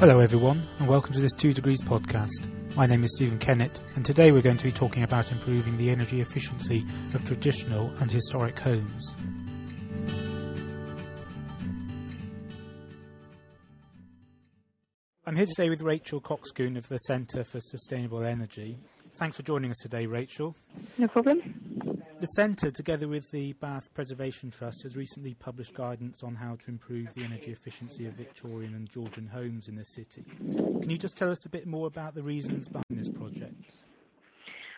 Hello everyone, and welcome to this 2 Degrees podcast. My name is Stephen Kennett, and today we're going to be talking about improving the energy efficiency of traditional and historic homes. I'm here today with Rachel Coxcoon of the Centre for Sustainable Energy. Thanks for joining us today, Rachel. No problem. The Centre, together with the Bath Preservation Trust, has recently published guidance on how to improve the energy efficiency of Victorian and Georgian homes in the city. Can you just tell us a bit more about the reasons behind this project?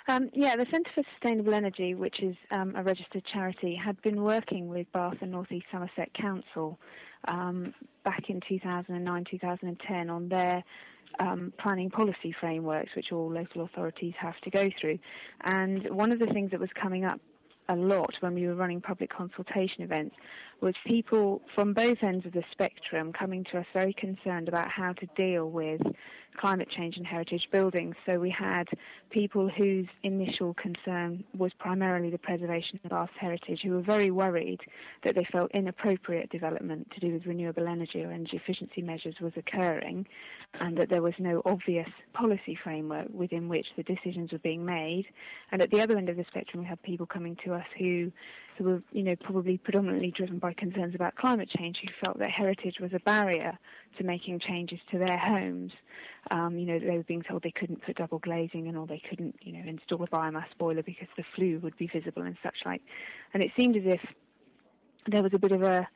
The Centre for Sustainable Energy, which is a registered charity, had been working with Bath and North East Somerset Council back in 2009-2010 on their planning policy frameworks, which all local authorities have to go through. And one of the things that was coming up a lot when we were running public consultation events was people from both ends of the spectrum coming to us very concerned about how to deal with climate change in heritage buildings. So we had people whose initial concern was primarily the preservation of Bath's heritage, who were very worried that they felt inappropriate development to do with renewable energy or energy efficiency measures was occurring, and that there was no obvious policy framework within which the decisions were being made. And at the other end of the spectrum, we had people coming to us who were, probably predominantly driven by concerns about climate change, who felt that heritage was a barrier to making changes to their homes. They were being told they couldn't put double glazing in, or they couldn't, install a biomass boiler because the flue would be visible and such like. And it seemed as if there was a bit of a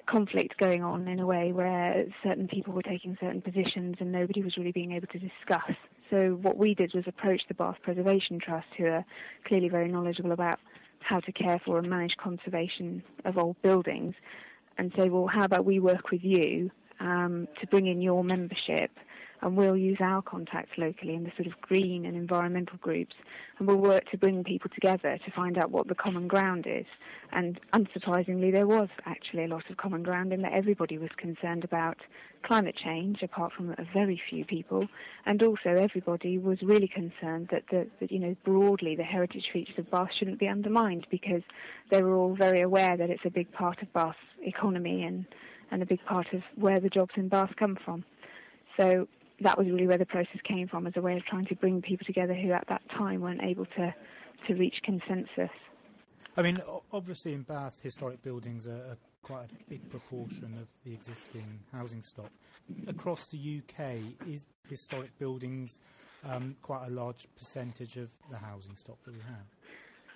conflict going on in a way where certain people were taking certain positions and nobody was really being able to discuss. So what we did was approach the Bath Preservation Trust, who are clearly very knowledgeable about how to care for and manage conservation of old buildings, and say, well, how about we work with you to bring in your membership, and we'll use our contacts locally in the sort of green and environmental groups, and we'll work to bring people together to find out what the common ground is. And unsurprisingly, there was actually a lot of common ground in that everybody was concerned about climate change, apart from a very few people, and also everybody was really concerned that broadly the heritage features of Bath shouldn't be undermined, because they were all very aware that it's a big part of Bath's economy and a big part of where the jobs in Bath come from. So that was really where the process came from, as a way of trying to bring people together who at that time weren't able to reach consensus. I mean, obviously in Bath, historic buildings are quite a big proportion of the existing housing stock. Across the UK, is historic buildings quite a large percentage of the housing stock that we have?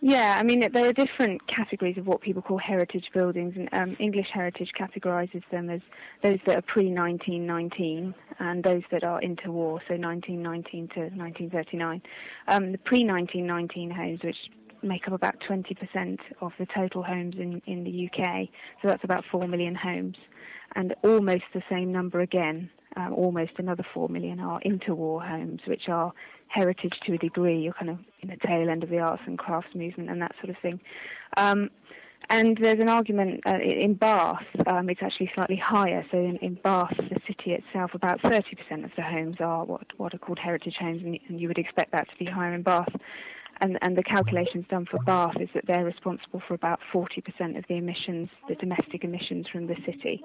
Yeah, I mean, there are different categories of what people call heritage buildings, and English Heritage categorises them as those that are pre-1919 and those that are interwar, so 1919 to 1939. The pre-1919 homes, which make up about 20% of the total homes in the UK, so that's about 4 million homes, and almost the same number again, almost another 4 million are interwar homes, which are heritage to a degree. You're kind of in the tail end of the arts and crafts movement and that sort of thing. And there's an argument in Bath, it's actually slightly higher. So in Bath, the city itself, about 30% of the homes are what are called heritage homes, and you would expect that to be higher in Bath. And the calculations done for Bath is that they're responsible for about 40% of the emissions, the domestic emissions from the city.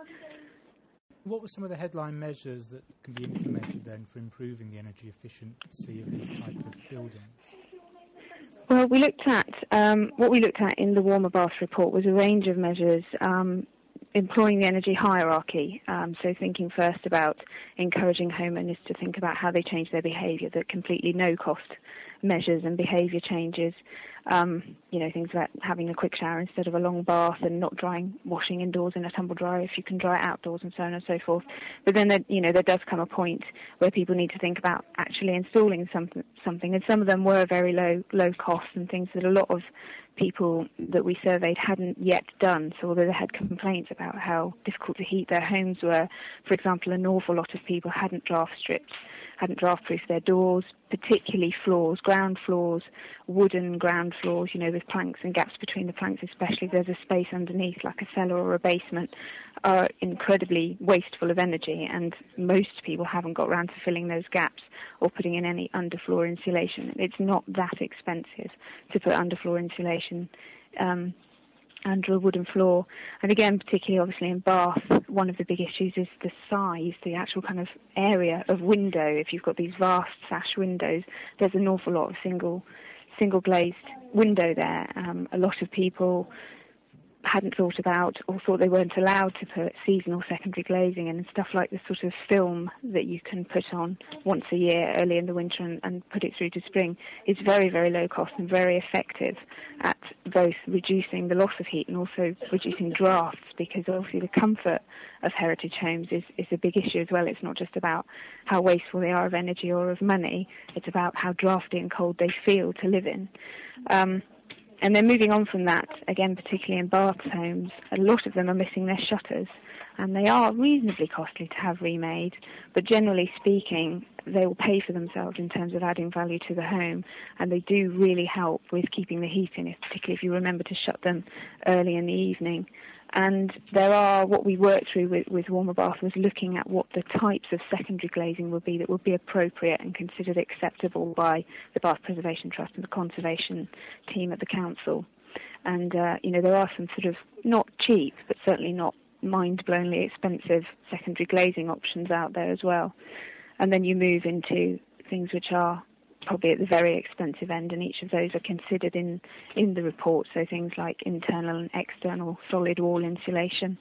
What were some of the headline measures that can be implemented then for improving the energy efficiency of these type of buildings? Well, we looked at what we looked at in the Warmer Bath report was a range of measures employing the energy hierarchy. So thinking first about encouraging homeowners to think about how they change their behaviour, that completely no-cost measures and behaviour changes. Things about having a quick shower instead of a long bath, and not washing indoors in a tumble dryer if you can dry it outdoors, and so on and so forth. But then there does come a point where people need to think about actually installing something, and some of them were very low cost and things that a lot of people that we surveyed hadn't yet done. So although they had complaints about how difficult to heat their homes were, for example, an awful lot of people hadn't draft-proofed their doors, particularly floors, ground floors, wooden ground floors, with planks and gaps between the planks, especially if there's a space underneath, like a cellar or a basement, are incredibly wasteful of energy, and most people haven't got around to filling those gaps or putting in any underfloor insulation. It's not that expensive to put underfloor insulation under a wooden floor. And again, particularly obviously in Bath, one of the big issues is the size, the actual kind of area of window. If you've got these vast sash windows, there's an awful lot of single glazed window there. A lot of people hadn't thought about or thought they weren't allowed to put seasonal secondary glazing in, and stuff like the sort of film that you can put on once a year early in the winter and put it through to spring is very, very low cost and very effective at both reducing the loss of heat and also reducing drafts, because obviously the comfort of heritage homes is a big issue as well. It's not just about how wasteful they are of energy or of money, it's about how drafty and cold they feel to live in. And then moving on from that, again, particularly in Bath homes, a lot of them are missing their shutters, and they are reasonably costly to have remade, but generally speaking, they will pay for themselves in terms of adding value to the home, and they do really help with keeping the heat in, particularly if you remember to shut them early in the evening. And there are, what we worked through with Warmer Bath was looking at what the types of secondary glazing would be that would be appropriate and considered acceptable by the Bath Preservation Trust and the conservation team at the council. And, there are some sort of not cheap, but certainly not mind-blowingly expensive secondary glazing options out there as well. And then you move into things which are probably at the very expensive end, and each of those are considered in the report. So things like internal and external solid wall insulation,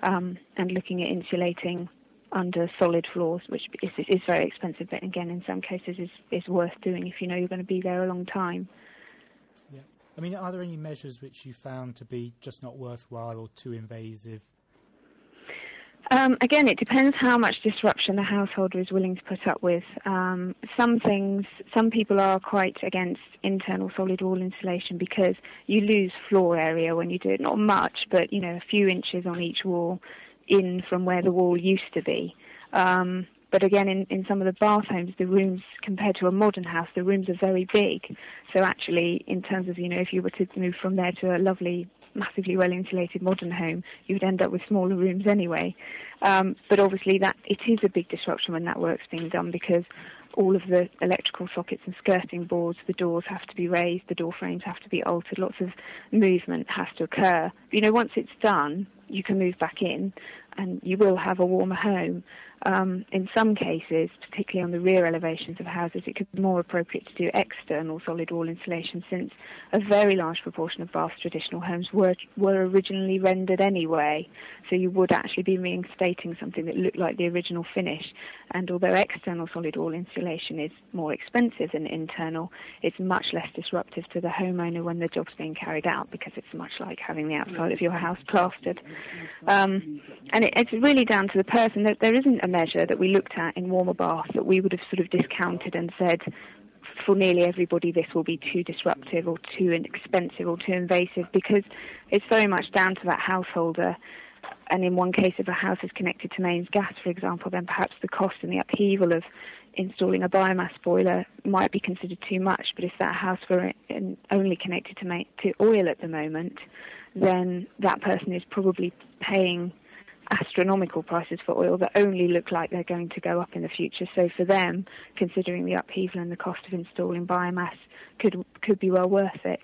and looking at insulating under solid floors, which is very expensive, but again, in some cases is worth doing if you know you're going to be there a long time. Yeah. I mean, are there any measures which you found to be just not worthwhile or too invasive? Again, it depends how much disruption the householder is willing to put up with. Some people are quite against internal solid wall insulation because you lose floor area when you do it. Not much, but, a few inches on each wall in from where the wall used to be. But again, in some of the Bath homes, the rooms, compared to a modern house, the rooms are very big. So actually, in terms of, if you were to move from there to a lovely, massively well-insulated modern home, you would end up with smaller rooms anyway. But obviously it is a big disruption when that work's being done, because all of the electrical sockets and skirting boards, the doors have to be raised, the door frames have to be altered, lots of movement has to occur. But, once it's done, you can move back in and you will have a warmer home. In some cases, particularly on the rear elevations of houses, it could be more appropriate to do external solid wall insulation, since a very large proportion of Bath's traditional homes were originally rendered anyway. So you would actually be reinstating something that looked like the original finish. And although external solid wall insulation is more expensive than internal, it's much less disruptive to the homeowner when the job's being carried out, because it's much like having the outside of your house plastered. And it's really down to the person. There isn't a measure that we looked at in Warmer Bath that we would have sort of discounted and said, for nearly everybody this will be too disruptive or too expensive or too invasive, because it's very much down to that householder. And in one case, if a house is connected to mains gas, for example, then perhaps the cost and the upheaval of installing a biomass boiler might be considered too much. But if that house were only connected to oil at the moment, then that person is probably paying astronomical prices for oil that only look like they're going to go up in the future. So for them, considering the upheaval and the cost of installing biomass could be well worth it.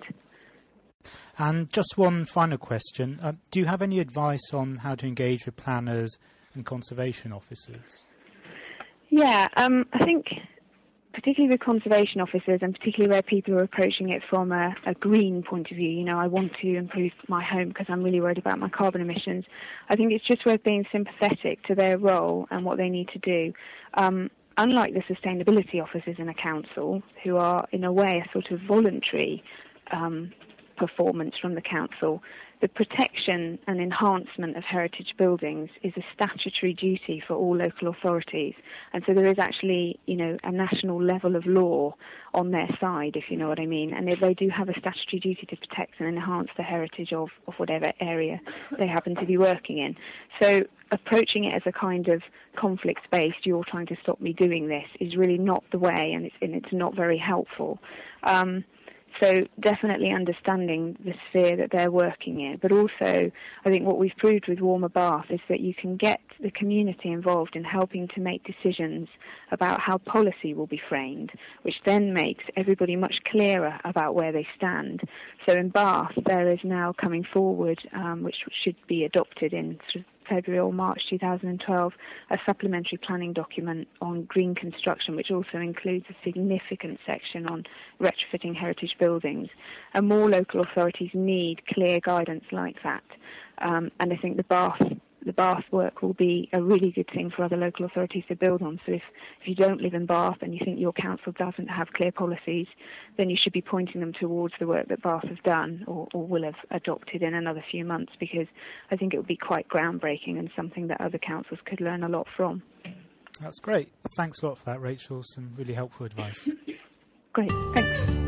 And just one final question. Do you have any advice on how to engage with planners and conservation officers? Yeah, I think particularly with conservation officers, and particularly where people are approaching it from a green point of view, I want to improve my home because I'm really worried about my carbon emissions. I think it's just worth being sympathetic to their role and what they need to do. Unlike the sustainability officers in a council, who are in a way a sort of voluntary performance from the council, the protection and enhancement of heritage buildings is a statutory duty for all local authorities. And so there is actually, a national level of law on their side, if you know what I mean. And they do have a statutory duty to protect and enhance the heritage of whatever area they happen to be working in. So approaching it as a kind of conflict-based, you're trying to stop me doing this, is really not the way, and it's not very helpful. So definitely understanding the sphere that they're working in. But also, I think what we've proved with Warmer Bath is that you can get the community involved in helping to make decisions about how policy will be framed, which then makes everybody much clearer about where they stand. So in Bath, there is now coming forward, which should be adopted in sort of February or March 2012 a supplementary planning document on green construction, which also includes a significant section on retrofitting heritage buildings. And more local authorities need clear guidance like that. And I think the Bath work will be a really good thing for other local authorities to build on. So if you don't live in Bath and you think your council doesn't have clear policies, then you should be pointing them towards the work that Bath has done or will have adopted in another few months, because I think it would be quite groundbreaking and something that other councils could learn a lot from. That's great. Thanks a lot for that, Rachel. Some really helpful advice. Great. Thanks.